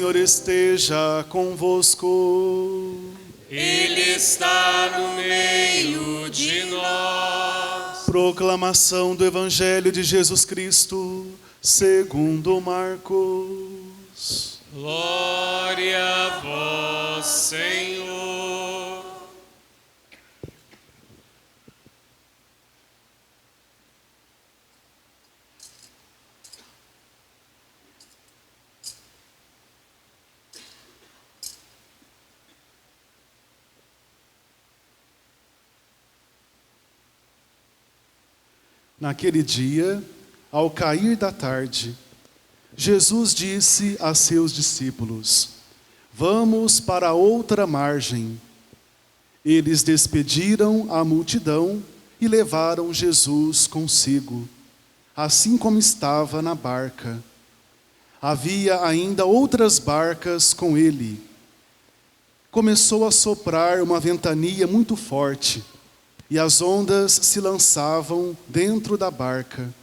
Senhor esteja convosco. Ele está no meio de nós. Proclamação do Evangelho de Jesus Cristo, segundo Marcos. Glória a vós, Senhor. Naquele dia, ao cair da tarde, Jesus disse a seus discípulos: Vamos para a outra margem. Eles despediram a multidão e levaram Jesus consigo, assim como estava na barca. Havia ainda outras barcas com ele. Começou a soprar uma ventania muito forte, e as ondas se lançavam dentro da barca,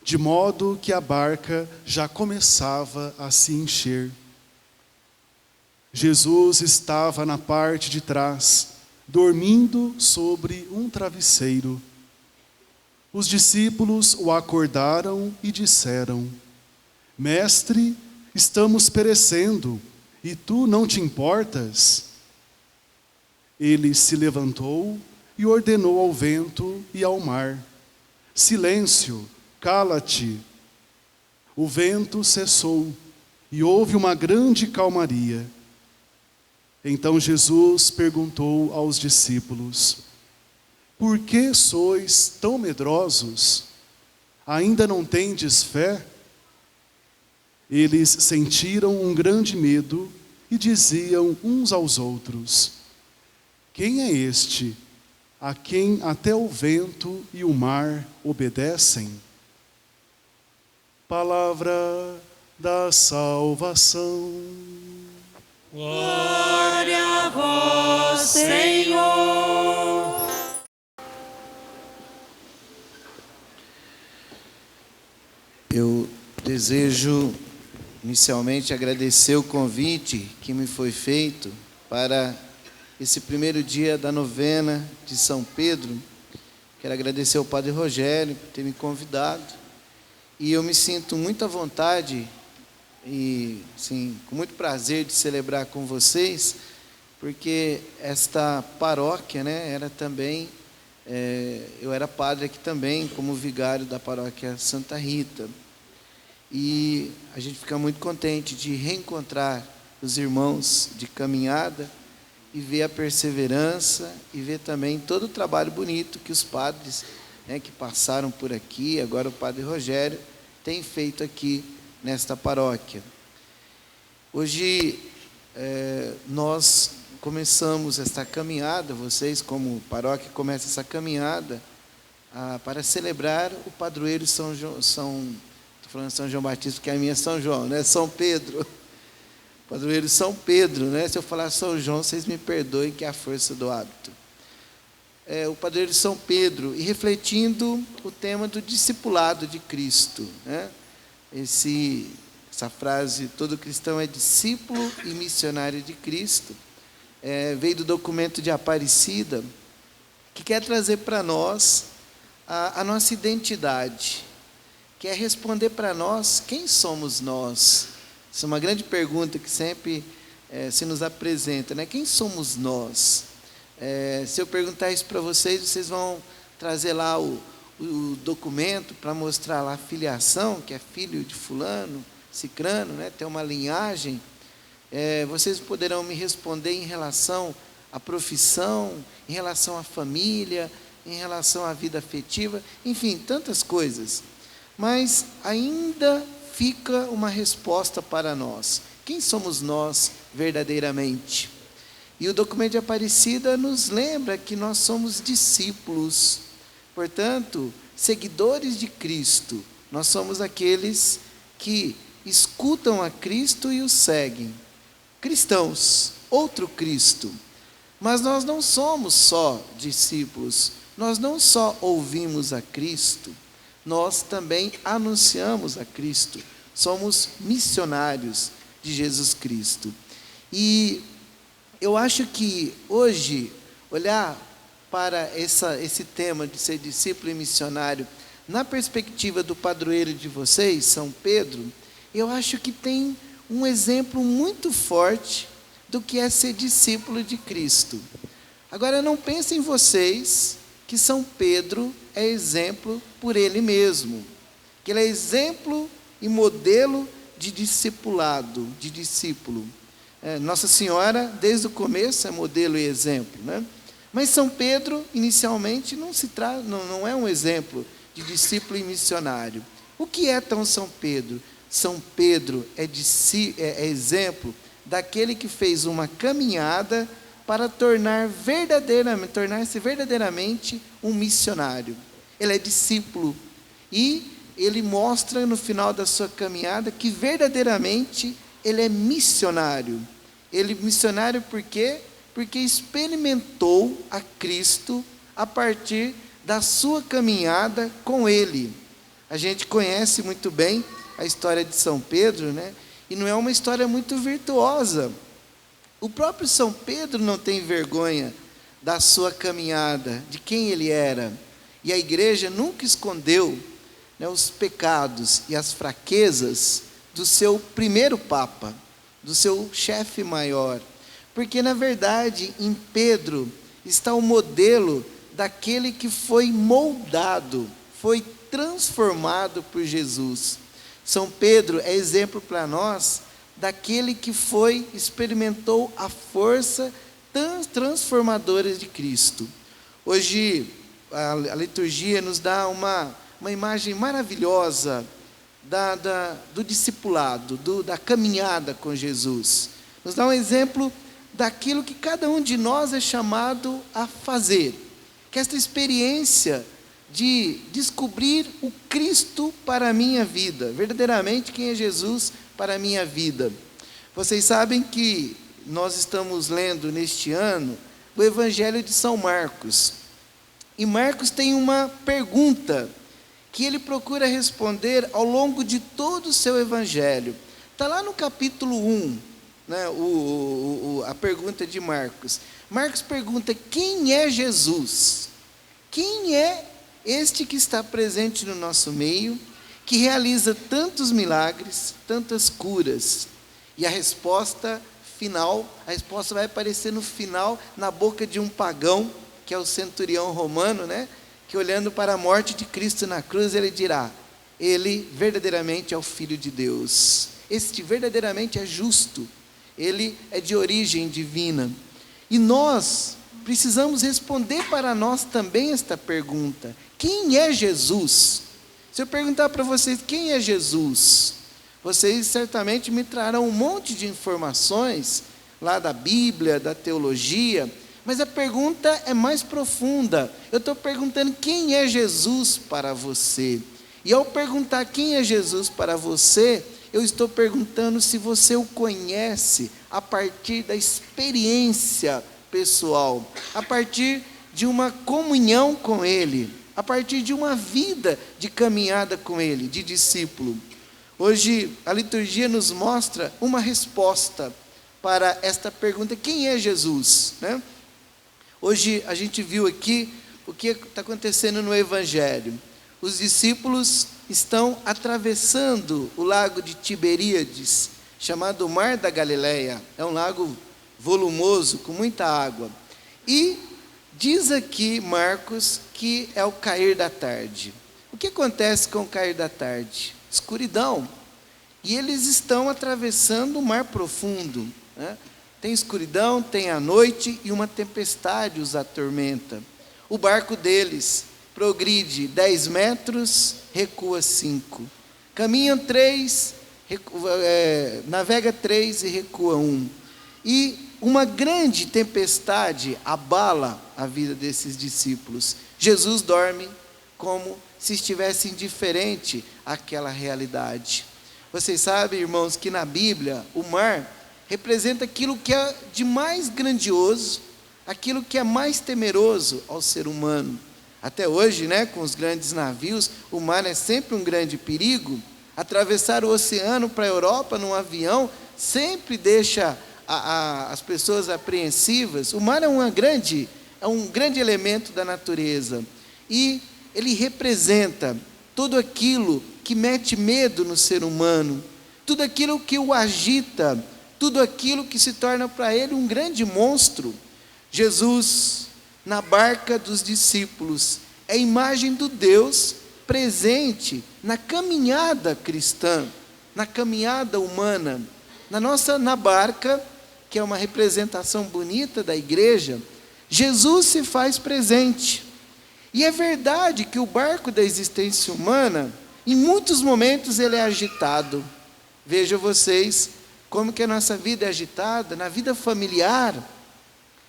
de modo que a barca já começava a se encher. Jesus estava na parte de trás, dormindo sobre um travesseiro. Os discípulos o acordaram e disseram: Mestre, estamos perecendo, e tu não te importas? Ele se levantou e ordenou ao vento e ao mar: Silêncio, cala-te. O vento cessou e houve uma grande calmaria. Então Jesus perguntou aos discípulos: Por que sois tão medrosos? Ainda não tendes fé? Eles sentiram um grande medo e diziam uns aos outros: Quem é este, a quem até o vento e o mar obedecem? Palavra da salvação. Glória a vós, Senhor. Eu desejo inicialmente agradecer o convite que me foi feito para esse primeiro dia da novena de São Pedro. Quero agradecer ao Padre Rogério por ter me convidado. E eu me sinto muito à vontade e, sim, com muito prazer de celebrar com vocês, porque esta paróquia, era também, eu era padre aqui também, como vigário da paróquia Santa Rita. E a gente fica muito contente de reencontrar os irmãos de caminhada e ver a perseverança e ver também todo o trabalho bonito que os padres, que passaram por aqui, agora o Padre Rogério, tem feito aqui nesta paróquia. Hoje nós começamos esta caminhada, vocês como paróquia começam essa caminhada para celebrar o padroeiro São João, estou falando São João Batista porque a minha é São João, São Pedro. Padroeiro São Pedro, Se eu falar São João, vocês me perdoem, que é a força do hábito. O padroeiro São Pedro, e refletindo o tema do discipulado de Cristo, Essa frase, todo cristão é discípulo e missionário de Cristo, veio do documento de Aparecida, que quer trazer para nós a nossa identidade, quer responder para nós quem somos nós. Essa é uma grande pergunta que sempre se nos apresenta, Quem somos nós? Se eu perguntar isso para vocês, vocês vão trazer lá o documento para mostrar lá a filiação, que é filho de fulano, cicrano, tem uma linhagem. Vocês poderão me responder em relação à profissão, em relação à família, em relação à vida afetiva, enfim, tantas coisas. Mas ainda fica uma resposta para nós. Quem somos nós verdadeiramente? E o documento de Aparecida nos lembra que nós somos discípulos, portanto, seguidores de Cristo. Nós somos aqueles que escutam a Cristo e o seguem. Cristãos, outro Cristo. Mas nós não somos só discípulos, nós não só ouvimos a Cristo, nós também anunciamos a Cristo. Somos missionários de Jesus Cristo. E eu acho que hoje, olhar para esse tema de ser discípulo e missionário, na perspectiva do padroeiro de vocês, São Pedro, eu acho que tem um exemplo muito forte do que é ser discípulo de Cristo. Agora, não pensem vocês que São Pedro é exemplo por ele mesmo, que ele é exemplo e modelo de discipulado, de discípulo. Nossa Senhora, desde o começo, é modelo e exemplo, né? Mas São Pedro, inicialmente, não é um exemplo de discípulo e missionário. O que é então São Pedro? São Pedro é exemplo daquele que fez uma caminhada para tornar-se verdadeiramente um missionário. Ele é discípulo e ele mostra no final da sua caminhada que verdadeiramente ele é missionário. Ele é missionário por quê? Porque experimentou a Cristo a partir da sua caminhada com Ele. A gente conhece muito bem a história de São Pedro, né? E não é uma história muito virtuosa. O próprio São Pedro não tem vergonha da sua caminhada, de quem ele era. E a igreja nunca escondeu, né, os pecados e as fraquezas do seu primeiro Papa, do seu chefe maior. Porque, na verdade, em Pedro está o modelo daquele que foi moldado, foi transformado por Jesus. São Pedro é exemplo para nós daquele que experimentou a força transformadora de Cristo. Hoje, a liturgia nos dá uma imagem maravilhosa do discipulado, da caminhada com Jesus. Nos dá um exemplo daquilo que cada um de nós é chamado a fazer. Que esta experiência de descobrir o Cristo para a minha vida, verdadeiramente quem é Jesus para a minha vida. Vocês sabem que nós estamos lendo neste ano o Evangelho de São Marcos. E Marcos tem uma pergunta que ele procura responder ao longo de todo o seu Evangelho. Está lá no capítulo 1, né, a pergunta de Marcos. Marcos pergunta: quem é Jesus? Quem é este que está presente no nosso meio, que realiza tantos milagres, tantas curas? E a resposta final, a resposta vai aparecer no final, na boca de um pagão, que é o centurião romano, né? Que olhando para a morte de Cristo na cruz, ele dirá: ele verdadeiramente é o Filho de Deus. Este verdadeiramente é justo. Ele é de origem divina. E nós precisamos responder para nós também esta pergunta: quem é Jesus? Se eu perguntar para vocês quem é Jesus, vocês certamente me trarão um monte de informações lá da Bíblia, da teologia, mas a pergunta é mais profunda. Eu estou perguntando quem é Jesus para você. E ao perguntar quem é Jesus para você, eu estou perguntando se você o conhece a partir da experiência pessoal, a partir de uma comunhão com Ele, a partir de uma vida de caminhada com Ele, de discípulo. Hoje a liturgia nos mostra uma resposta para esta pergunta: quem é Jesus? Né? Hoje a gente viu aqui o que está acontecendo no Evangelho. Os discípulos estão atravessando o lago de Tiberíades, chamado Mar da Galileia. É um lago volumoso, com muita água. E diz aqui Marcos que é o cair da tarde. O que acontece com o cair da tarde? Escuridão. E eles estão atravessando o mar profundo, né? Tem escuridão, tem a noite e uma tempestade os atormenta. O barco deles progride 10 metros, recua 5. Caminham 3, navega 3 e recua 1. E uma grande tempestade abala a vida desses discípulos. Jesus dorme como se estivesse indiferente àquela realidade. Vocês sabem, irmãos, que na Bíblia o mar representa aquilo que é de mais grandioso, aquilo que é mais temeroso ao ser humano. Até hoje, né, com os grandes navios, o mar é sempre um grande perigo. Atravessar o oceano para a Europa num avião sempre deixa as pessoas apreensivas. O mar é um grande elemento da natureza, e ele representa tudo aquilo que mete medo no ser humano, tudo aquilo que o agita, tudo aquilo que se torna para ele um grande monstro. Jesus, na barca dos discípulos, é a imagem do Deus presente na caminhada cristã, na caminhada humana. Na barca, que é uma representação bonita da igreja, Jesus se faz presente. E é verdade que o barco da existência humana, em muitos momentos ele é agitado. Vejam vocês como que a nossa vida é agitada, na vida familiar.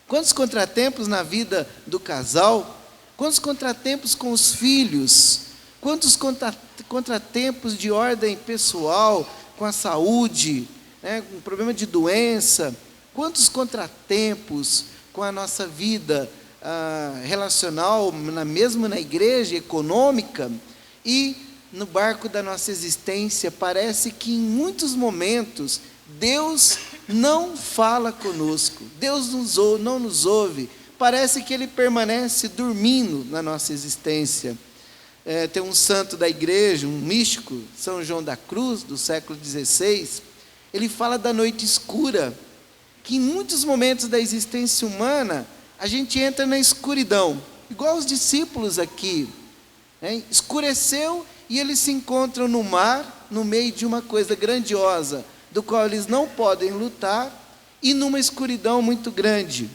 Quantos contratempos na vida do casal, quantos contratempos com os filhos, quantos contratempos de ordem pessoal, com a saúde, com problema de doença, quantos contratempos com a nossa vida relacional, mesmo na igreja, econômica. E no barco da nossa existência, parece que em muitos momentos Deus não fala conosco, Deus não nos ouve, parece que Ele permanece dormindo na nossa existência. Tem um santo da igreja, um místico, São João da Cruz, do século XVI, ele fala da noite escura, que em muitos momentos da existência humana, a gente entra na escuridão, igual os discípulos aqui, escureceu e eles se encontram no mar, no meio de uma coisa grandiosa, do qual eles não podem lutar, e numa escuridão muito grande.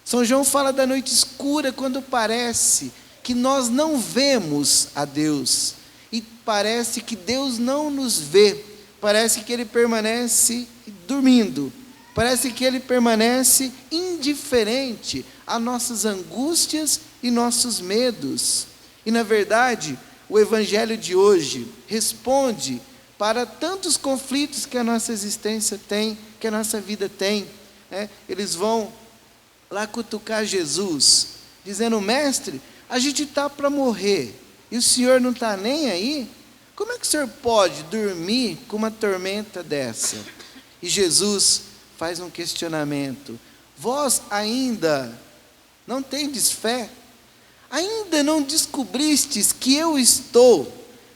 São João fala da noite escura, quando parece que nós não vemos a Deus, e parece que Deus não nos vê, parece que Ele permanece dormindo, parece que Ele permanece indiferente a nossas angústias e nossos medos. E na verdade, o Evangelho de hoje responde para tantos conflitos que a nossa existência tem, que a nossa vida tem. Eles vão lá cutucar Jesus, dizendo: mestre, a gente está para morrer, e o senhor não está nem aí? Como é que o senhor pode dormir com uma tormenta dessa? E Jesus faz um questionamento: vós ainda não tendes fé? Ainda não descobristes que eu estou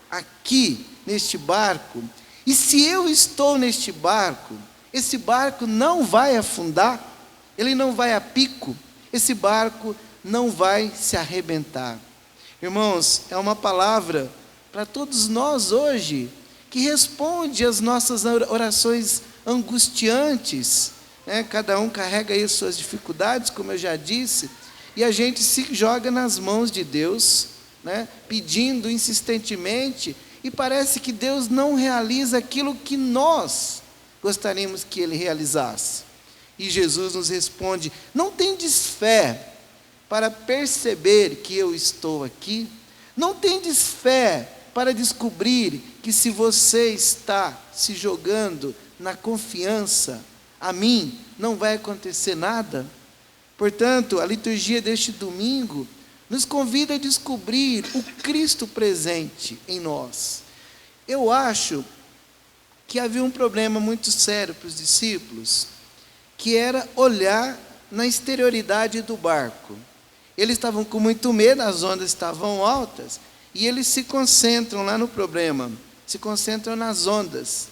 aqui neste barco? E se eu estou neste barco, esse barco não vai afundar, ele não vai a pico, esse barco não vai se arrebentar. Irmãos, é uma palavra para todos nós hoje, que responde às nossas orações angustiantes, Cada um carrega aí suas dificuldades, como eu já disse, e a gente se joga nas mãos de Deus, pedindo insistentemente, e parece que Deus não realiza aquilo que nós gostaríamos que Ele realizasse. E Jesus nos responde: não tendes fé para perceber que eu estou aqui? Não tendes fé para descobrir que, se você está se jogando na confiança a mim, não vai acontecer nada? Portanto, a liturgia deste domingo nos convida a descobrir o Cristo presente em nós. Eu acho que havia um problema muito sério para os discípulos, que era olhar na exterioridade do barco. Eles estavam com muito medo, as ondas estavam altas, e eles se concentram lá no problema, se concentram nas ondas.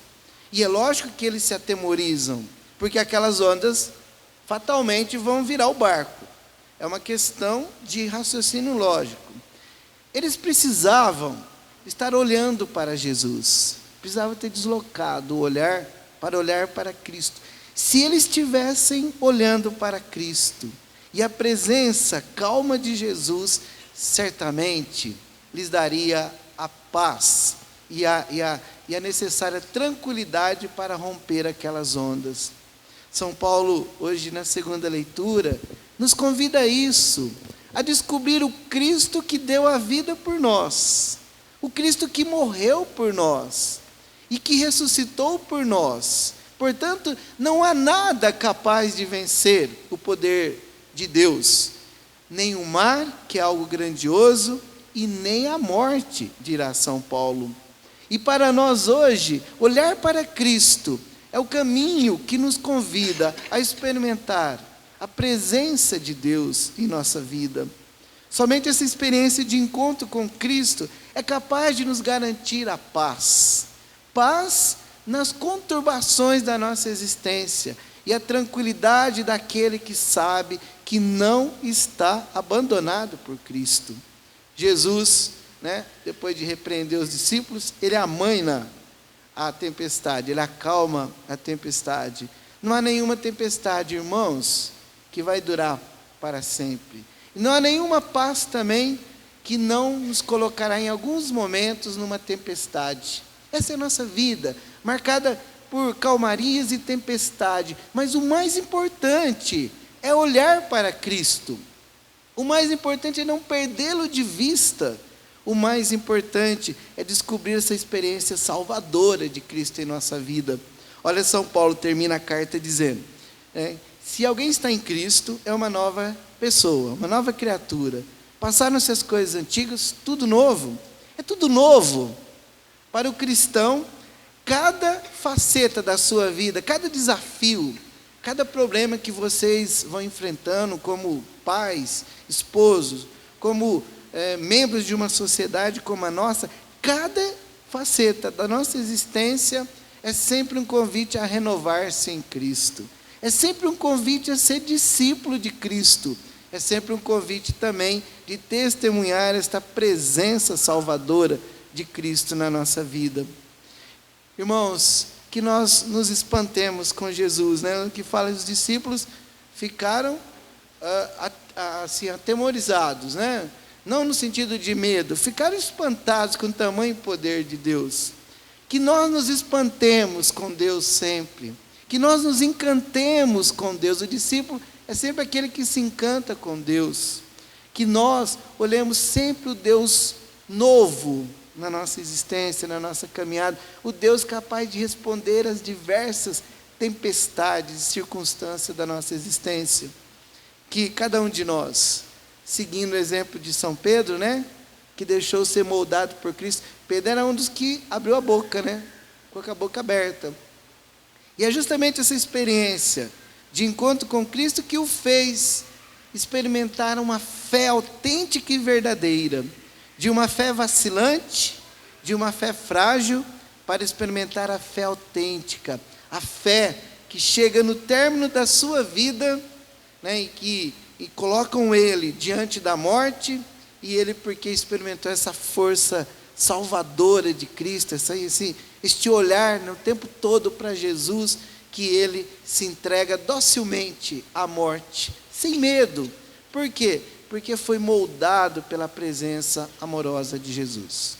E é lógico que eles se atemorizam, porque aquelas ondas fatalmente vão virar o barco. É uma questão de raciocínio lógico. Eles precisavam estar olhando para Jesus, precisavam ter deslocado o olhar para Cristo. Se eles estivessem olhando para Cristo, e a presença calma de Jesus, certamente lhes daria a paz e a necessária tranquilidade para romper aquelas ondas. São Paulo, hoje na segunda leitura, nos convida a isso, a descobrir o Cristo que deu a vida por nós, o Cristo que morreu por nós e que ressuscitou por nós. Portanto, não há nada capaz de vencer o poder de Deus, nem o mar, que é algo grandioso, e nem a morte, dirá São Paulo. E para nós hoje, olhar para Cristo é É o caminho que nos convida a experimentar a presença de Deus em nossa vida. Somente essa experiência de encontro com Cristo é capaz de nos garantir a paz. Paz nas conturbações da nossa existência e a tranquilidade daquele que sabe que não está abandonado por Cristo. Jesus, depois de repreender os discípulos, ele amaina a tempestade, ele acalma a tempestade. Não há nenhuma tempestade, irmãos, que vai durar para sempre. E não há nenhuma paz também que não nos colocará em alguns momentos numa tempestade. Essa é a nossa vida, marcada por calmarias e tempestade. Mas o mais importante é olhar para Cristo. O mais importante é não perdê-lo de vista. O mais importante é descobrir essa experiência salvadora de Cristo em nossa vida. Olha, São Paulo termina a carta dizendo, se alguém está em Cristo, é uma nova pessoa, uma nova criatura. Passaram-se as coisas antigas, tudo novo. É tudo novo. Para o cristão, cada faceta da sua vida, cada desafio, cada problema que vocês vão enfrentando como pais, esposos, como membros de uma sociedade como a nossa, cada faceta da nossa existência é sempre um convite a renovar-se em Cristo. É sempre um convite a ser discípulo de Cristo. É sempre um convite também de testemunhar esta presença salvadora de Cristo na nossa vida. Irmãos, que nós nos espantemos com Jesus, O que fala, os discípulos ficaram assim, atemorizados, Não no sentido de medo, ficaram espantados com o tamanho e poder de Deus. Que nós nos espantemos com Deus sempre, que nós nos encantemos com Deus. O discípulo é sempre aquele que se encanta com Deus. Que nós olhemos sempre o Deus novo na nossa existência, na nossa caminhada, o Deus capaz de responder às diversas tempestades e circunstâncias da nossa existência. Que cada um de nós, seguindo o exemplo de São Pedro, que deixou ser moldado por Cristo. Pedro era um dos que abriu a boca, com a boca aberta. E é justamente essa experiência de encontro com Cristo que o fez experimentar uma fé autêntica e verdadeira, de uma fé vacilante, de uma fé frágil, para experimentar a fé autêntica, a fé que chega no término da sua vida, e colocam ele diante da morte, e ele, porque experimentou essa força salvadora de Cristo, este olhar no tempo todo para Jesus, que ele se entrega docilmente à morte, sem medo. Por quê? Porque foi moldado pela presença amorosa de Jesus.